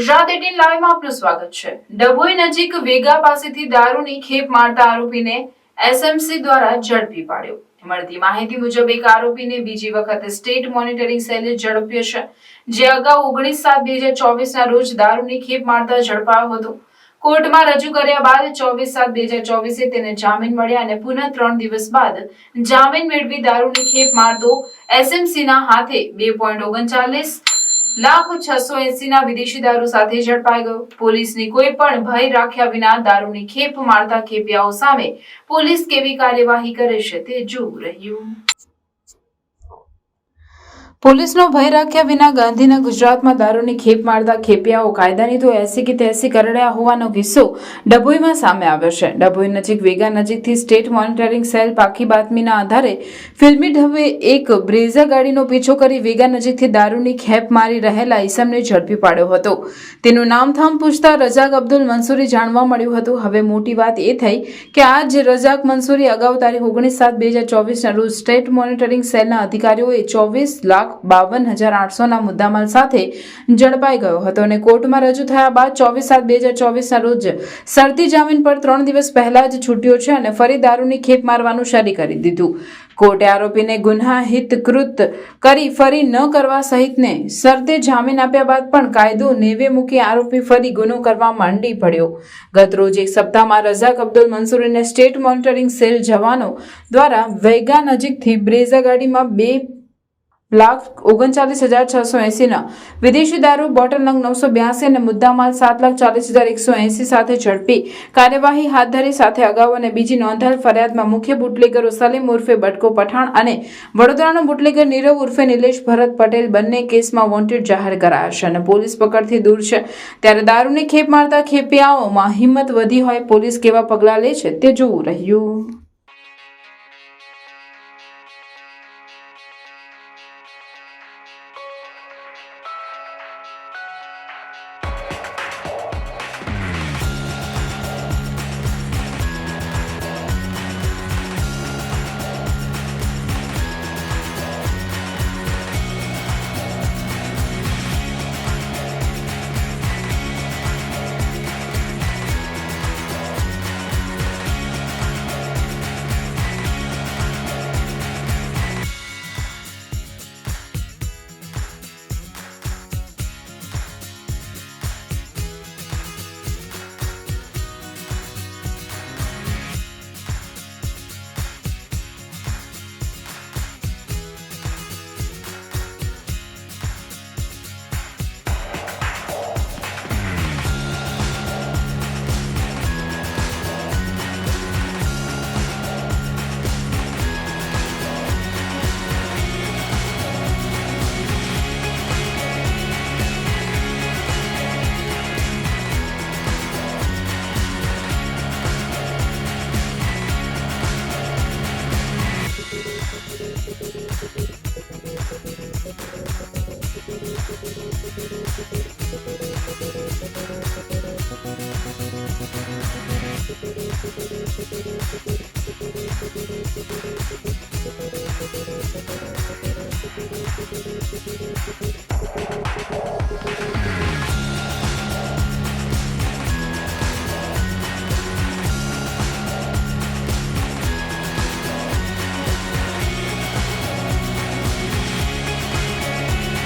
ગુજરાત 18 લાઈવમાં આપનું સ્વાગત છે। ડભોઈ નજીક વેગા પાસેથી દારૂની ખેપ મારતા આરોપીને એસએમસી દ્વારા ઝડપી પાડ્યો। મળતી માહિતી મુજબ એક આરોપીને બીજી વખત સ્ટેટ મોનિટરિંગ સેલે ઝડપ્યો છે, જે અગાઉ 19/7/2024 ના રોજ દારૂની ખેપ મારતા ઝડપાયો હતો। કોર્ટમાં રજૂ કર્યા બાદ 24/7/2024 તેને જામીન મળ્યા અને પુનઃ 3 દિવસ બાદ જામીન મેળવી દારૂની ખેપ મારતો એસએમસીના હાથે 2.39,680,000 વિદેશી દારૂ સાથે ઝડપાઈ ગયો। પોલીસની કોઈ પણ ભય રાખ્યા વિના દારૂની ખેપ મારતા ખેપિયાઓ સામે પોલીસ કેવી કાર્યવાહી કરે છે તે જોવું રહ્યું। પોલીસનો ભય રાખ્યા વિના ગાંધીના ગુજરાતમાં દારૂની ખેપ મારતા ખેપિયાઓ કાયદાની તો 80 કે 83 કરડ્યા હોવાનો કિસ્સો ડભોઈમાં સામે આવ્યો છે। ડભોઈ નજીક વેગા નજીકથી સ્ટેટ મોનિટરિંગ સેલ પાકી બાતમીના આધારે ફિલ્મી ઢબે એક બ્રેઝા ગાડીનો પીછો કરી વેગા નજીકથી દારૂની ખેપ મારી રહેલા ઈસમને ઝડપી પાડ્યો હતો। તેનું નામથામ પૂછતા રજાક અબ્દુલ મંસૂરી જાણવા મળ્યું હતું। હવે મોટી વાત એ થઈ કે આ જ રજાક મંસૂરી અગાઉ તારીખ 19/7/2024 ના રોજ સ્ટેટ મોનિટરિંગ સેલના અધિકારીઓએ 24,52,800 મુદ્દામાલ સાથે ઝડપાઈ ગયો હતો અને કોર્ટમાં રજૂ થયા બાદ 24/7/2024 ના રોજ શરતી જામીન પર 3 દિવસ પહેલા જ છૂટ્યો છે અને ફરી દારૂની ખેપ મારવાનું શરૂ કરી દીધું। કોર્ટે આરોપીને ગુન્હાહિત કૃત કરી ફરી ન કરવા સહિતને શરતે જામીન આપ્યા બાદ પણ કાયદો નેવે મૂકી આરોપી ફરી ગુનો કરવા માંડી પડ્યો। ગત રોજ એક સપ્તાહમાં રઝાક અબ્દુલ મંસૂરીને સ્ટેટ મોનિટરિંગ સેલ જવાનો દ્વારા વેગા નજીકથી બ્રેઝા ગાડીમાં 2,39,680 વિદેશી દારૂ બોટલ નંગ 982 અને મુદ્દામાલ 7,40,180 સાથે ઝડપી કાર્યવાહી હાથ ધરી। સાથે અગાઉ અને બીજી નોંધાયેલ ફરિયાદમાં મુખ્ય બુટલેગરો સલીમ ઉર્ફે બટકો પઠાણ અને વડોદરાનો બુટલેગર નીરવ ઉર્ફે નિલેશ ભરત પટેલ બંને કેસમાં વોન્ટેડ જાહેર કરાયા છે અને પોલીસ પકડથી દૂર છે। ત્યારે દારૂની ખેપ મારતા ખેપિયાઓમાં હિંમત વધી હોય, પોલીસ કેવા પગલાં લે છે તે જોવું રહ્યું।